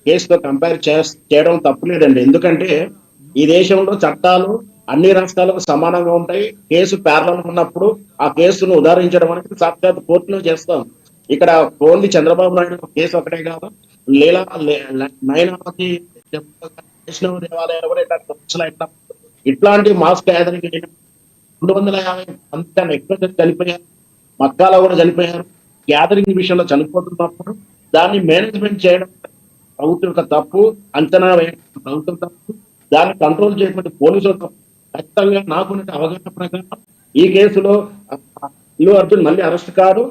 కేసుతో కంపేర్ చేయడం తప్పులేదండి. ఎందుకంటే ఈ దేశంలో చట్టాలు అన్ని రాష్ట్రాలకు సమానంగా ఉంటాయి. కేసు ప్యారలల్ ఉన్నప్పుడు ఆ కేసును ఉదాహరించడం అనేది సాక్షాత్ కోర్టులో చేస్తాం. ఇక్కడ ఓన్లీ చంద్రబాబు నాయుడు కేసు ఒకటే కాదు, లీలా నయనావతి వైష్ణవ దేవాలయాలు కూడా ఇట్లాంటి మాస్ గ్యాదరింగ్ 250 అంతకన్నా ఎక్కువ చనిపోయారు. మక్కాలో కూడా చనిపోయారు. గ్యాదరింగ్ విషయంలో చనిపోతున్నప్పుడు దాన్ని మేనేజ్మెంట్ చేయడం ప్రభుత్వం యొక్క తప్పు, అంచనా వేయడం ప్రభుత్వం తప్పు, దాన్ని కంట్రోల్ చేయకపోతే పోలీసులు తప్పు. ఖచ్చితంగా నాకున్న అవగాహన ప్రకారం ఈ కేసులో అల్లు అర్జున్ మళ్ళీ అరెస్ట్ కాదు.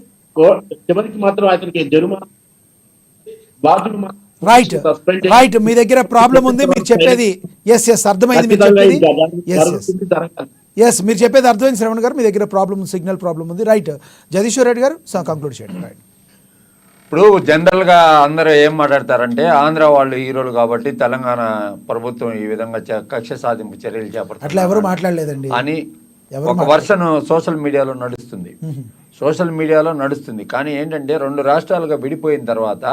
చివరికి మాత్రం అతనికి జరిమానా బాధ్యులు రైట్ రైట్ మీ దగ్గర ప్రాబ్లం ఉంది, మీరు చెప్పేది ఎస్ అర్థమైంది, మీరు చెప్పేది మీరు చెప్పేది అర్థమైంది శ్రవణ్ గారు. మీ దగ్గర ప్రాబ్లం సిగ్నల్ ప్రాబ్లం ఉంది. రైట్ జగదీశ్వర్ రెడ్డి గారు కంక్లూడ్ చేయండి. రైట్ ఇప్పుడు జనరల్గా అందరూ ఏం మాట్లాడతారంటే ఆంధ్ర వాళ్ళు హీరోలు కాబట్టి తెలంగాణ ప్రభుత్వం ఈ విధంగా కక్ష సాధింపు చర్యలు చేపడుతుంది అట్లా ఎవరు మాట్లాడలేదండి అని ఒక వర్షన్ సోషల్ మీడియాలో నడుస్తుంది. కానీ ఏంటంటే 2 రాష్ట్రాలుగా విడిపోయిన తర్వాత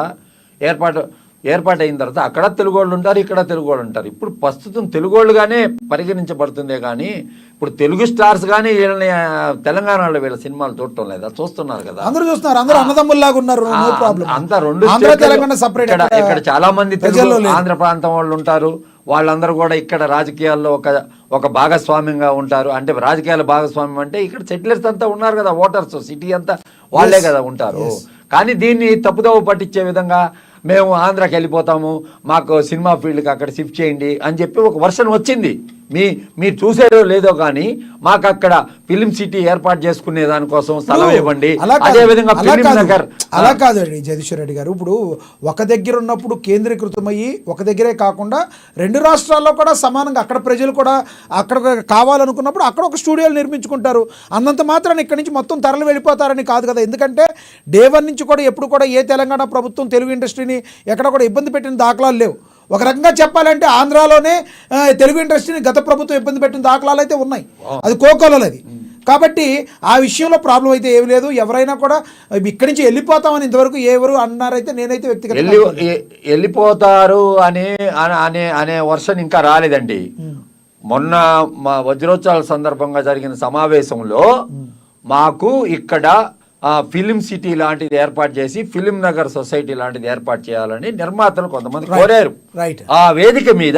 ఏర్పాటైన తర్వాత అక్కడ తెలుగు వాళ్ళు ఉంటారు, ఇక్కడ తెలుగు వాళ్ళు ఉంటారు. ఇప్పుడు ప్రస్తుతం తెలుగు వాళ్ళుగానే పరిగణించబడుతుందే కానీ ఇప్పుడు తెలుగు స్టార్స్ కానీ వీళ్ళని తెలంగాణలో వీళ్ళ సినిమాలు చూడటం లేదా? చూస్తున్నారు కదా, అందరూ చూస్తున్నారు, అందరూ అన్నదమ్ముల్లాగా ఉన్నారు. అంతా 2 ఇక్కడ చాలా మంది ఆంధ్ర ప్రాంతం వాళ్ళు ఉంటారు. వాళ్ళందరూ కూడా ఇక్కడ రాజకీయాల్లో ఒక భాగస్వామ్యంగా ఉంటారు. అంటే రాజకీయాల భాగస్వామ్యం అంటే ఇక్కడ సెటిలర్స్ అంతా ఉన్నారు కదా, ఓటర్స్ సిటీ అంతా వాళ్ళే కదా ఉంటారు. కానీ దీన్ని తప్పుదోవ పట్టించే విధంగా మేము ఆంధ్రాకి వెళ్ళిపోతాము, మాకు సినిమా ఫీల్డ్కి అక్కడ షిఫ్ట్ చేయండి అని చెప్పి ఒక వర్షన్ వచ్చింది. మీరు చూసారో లేదో కానీ మాకు అక్కడ ఫిలిం సిటీ ఏర్పాటు చేసుకునే దానికోసం స్థలం ఇవ్వండి. అదే విధంగా అలా కాదు జగదీశ్వర్ రెడ్డి గారు, ఇప్పుడు ఒక దగ్గర ఉన్నప్పుడు కేంద్రీకృతమయ్యి ఒక దగ్గరే కాకుండా 2 రాష్ట్రాల్లో కూడా సమానంగా అక్కడ ప్రజలు కూడా అక్కడ కావాలనుకున్నప్పుడు అక్కడ ఒక స్టూడియోలు నిర్మించుకుంటారు. అన్నంత మాత్రాన్ని ఇక్కడి నుంచి మొత్తం తరలి వెళ్ళిపోతారని కాదు కదా. ఎందుకంటే డే 1 నుంచి కూడా ఎప్పుడు కూడా ఏ తెలంగాణ ప్రభుత్వం తెలుగు ఇండస్ట్రీని ఎక్కడ కూడా ఇబ్బంది పెట్టిన దాఖలాలు లేవు. ఒక రకంగా చెప్పాలంటే ఆంధ్రాలోనే తెలుగు ఇండస్ట్రీని గత ప్రభుత్వం ఇబ్బంది పెట్టిన దాఖలాలు అయితే ఉన్నాయి, అది కోకోలలో అది. కాబట్టి ఆ విషయంలో ప్రాబ్లం అయితే ఏమి లేదు. ఎవరైనా కూడా ఇక్కడి నుంచి వెళ్ళిపోతామని ఇంతవరకు ఎవరు అన్నారైతే నేనైతే వ్యక్తిగతంగా వెళ్ళిపోతారు అనే వర్షన్ ఇంకా రాలేదండి. మొన్న మా వజ్రోత్సవాల సందర్భంగా జరిగిన సమావేశంలో మాకు ఇక్కడ ఫిలిం సిటీ లాంటిది ఏర్పాటు చేసి ఫిలిం నగర్ సొసైటీ లాంటిది ఏర్పాటు చేయాలని నిర్మాతలు కొంతమంది కోరారు. ఆ వేదిక మీద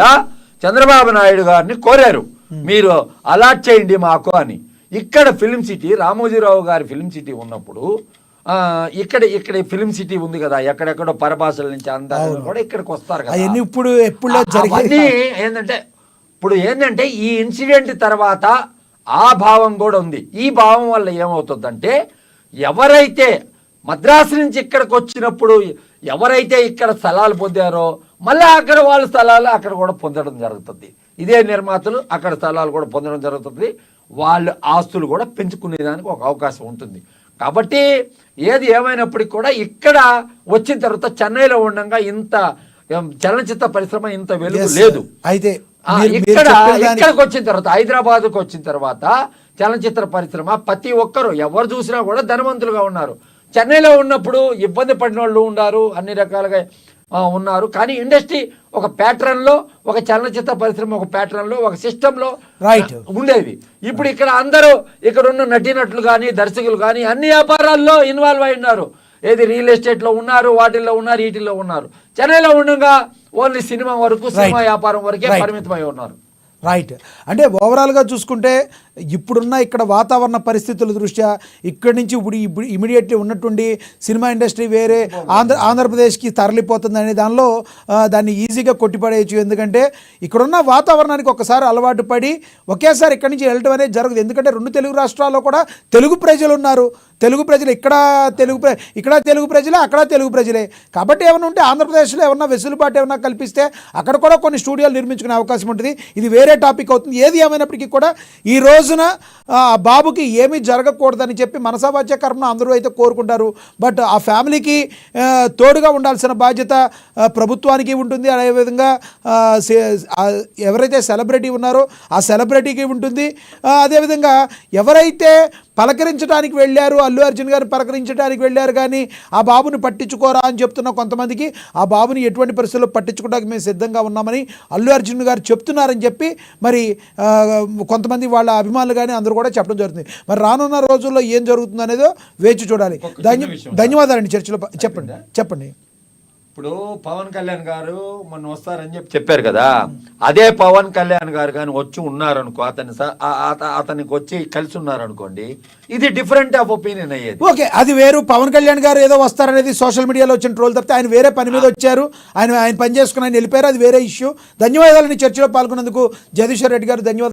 చంద్రబాబు నాయుడు గారిని కోరారు, మీరు అలాట్ చేయండి మాకు అని. ఇక్కడ ఫిలిం సిటీ రామోజీరావు గారి ఫిలిం సిటీ ఉన్నప్పుడు ఇక్కడ ఫిలిం సిటీ ఉంది కదా, ఎక్కడెక్కడో పరభాషల నుంచి అందరూ కూడా ఇక్కడికి వస్తారు కదా. ఇప్పుడు ఏంటంటే ఈ ఇన్సిడెంట్ తర్వాత ఆ భావం కూడా ఉంది. ఈ భావం వల్ల ఏమవుతుందంటే ఎవరైతే మద్రాసు నుంచి ఇక్కడికి వచ్చినప్పుడు ఎవరైతే ఇక్కడ స్థలాలు పొందారో మళ్ళీ అక్కడ వాళ్ళ స్థలాలు అక్కడ కూడా పొందడం జరుగుతుంది. ఇదే నిర్మాతలు అక్కడ స్థలాలు కూడా పొందడం జరుగుతుంది. వాళ్ళ ఆస్తులు కూడా పెంచుకునేదానికి ఒక అవకాశం ఉంటుంది. కాబట్టి ఏది ఏమైనప్పటికీ కూడా ఇక్కడ వచ్చిన తర్వాత చెన్నైలో ఉండగా ఇంత చలనచిత్ర పరిశ్రమ ఇంత వెలుగు లేదు. అయితే ఇక్కడికి వచ్చిన తర్వాత హైదరాబాద్కు వచ్చిన తర్వాత చలనచిత్ర పరిశ్రమ ప్రతి ఒక్కరు ఎవరు చూసినా కూడా ధనవంతులుగా ఉన్నారు. చెన్నైలో ఉన్నప్పుడు ఇబ్బంది పడిన వాళ్ళు ఉన్నారు, అన్ని రకాలుగా ఉన్నారు. కానీ ఇండస్ట్రీ ఒక ప్యాటర్న్లో, ఒక చలనచిత్ర పరిశ్రమ ఒక ప్యాటర్న్లో, ఒక సిస్టంలో ఉండేది. ఇప్పుడు ఇక్కడ అందరూ ఇక్కడ ఉన్న నటీనటులు కానీ దర్శకులు కానీ అన్ని వ్యాపారాల్లో ఇన్వాల్వ్ అయి ఉన్నారు. ఏది రియల్ ఎస్టేట్లో ఉన్నారు, వాటిల్లో ఉన్నారు, వీటిల్లో ఉన్నారు. చెన్నైలో ఉండగా ఓన్లీ సినిమా వరకు, సినిమా వ్యాపారం వరకే పరిమితమై ఉన్నారు. రైట్. అంటే ఓవరాల్గా చూసుకుంటే ఇప్పుడున్న ఇక్కడ వాతావరణ పరిస్థితుల దృష్ట్యా ఇక్కడి నుంచి ఇప్పుడు ఇమీడియట్లీ ఉన్నట్టుండి సినిమా ఇండస్ట్రీ వేరే ఆంధ్రప్రదేశ్కి తరలిపోతుంది అనే దానిలో దాన్ని ఈజీగా కొట్టిపడేయచ్చు. ఎందుకంటే ఇక్కడున్న వాతావరణానికి ఒకసారి అలవాటు పడి ఒకేసారి ఇక్కడి నుంచి వెళ్ళటం అనేది జరగదు. ఎందుకంటే 2 తెలుగు రాష్ట్రాల్లో కూడా తెలుగు ప్రజలు ఉన్నారు. తెలుగు ప్రజలు ఇక్కడ తెలుగు ప్రజలే, అక్కడ తెలుగు ప్రజలే. కాబట్టి ఏమైనా ఉంటే ఆంధ్రప్రదేశ్లో ఏమన్నా వెసులుబాటు ఏమన్నా కల్పిస్తే అక్కడ కూడా కొన్ని స్టూడియోలు నిర్మించుకునే అవకాశం ఉంటుంది. ఇది వేరే టాపిక్ అవుతుంది. ఏది ఏమైనప్పటికీ కూడా ఈరోజు రోజున ఆ బాబుకి ఏమీ జరగకూడదని చెప్పి మనసావాచ్య కర్మ అందరూ అయితే కోరుకుంటారు. బట్ ఆ ఫ్యామిలీకి తోడుగా ఉండాల్సిన బాధ్యత ప్రభుత్వానికి ఉంటుంది. అదేవిధంగా ఎవరైతే సెలబ్రిటీ ఉన్నారో ఆ సెలబ్రిటీకి ఉంటుంది. అదేవిధంగా ఎవరైతే పలకరించడానికి వెళ్ళారు, అల్లు అర్జున్ గారు పలకరించడానికి వెళ్ళారు కానీ ఆ బాబుని పట్టించుకోరా అని చెప్తున్న కొంతమందికి ఆ బాబుని ఎటువంటి పరిస్థితుల్లో పట్టించుకోవడానికి మేము సిద్ధంగా ఉన్నామని అల్లు అర్జున్ గారు చెప్తున్నారని చెప్పి మరి కొంతమంది వాళ్ళ అభిమానులు కానీ అందరూ కూడా చెప్పడం జరుగుతుంది. మరి రానున్న రోజుల్లో ఏం జరుగుతుంది అనేదో వేచి చూడాలి. ధన్యవాదాలండి. చర్చలో చెప్పండి. ఇప్పుడు పవన్ కళ్యాణ్ గారు మొన్న వస్తారని చెప్పారు కదా, అదే పవన్ కళ్యాణ్ గారు కానీ వచ్చి ఉన్నారనుకో, అతనికి వచ్చి కలిసి ఉన్నారనుకోండి, ఇది డిఫరెంట్ ఆఫ్ ఒపీనియన్ అయ్యేది. ఓకే, అది వేరు. పవన్ కళ్యాణ్ గారు ఏదో వస్తారనేది సోషల్ మీడియాలో వచ్చిన ట్రోల్ తప్పితే ఆయన వేరే పని మీద వచ్చారు, ఆయన పని చేసుకుని ఆయన వెళ్ళిపోయారు, అది వేరే ఇష్యూ. ధన్యవాదాలని చర్చలో పాల్గొన్నందుకు జగదీశ్వర్ రెడ్డి గారు. ధన్యవాదాలు.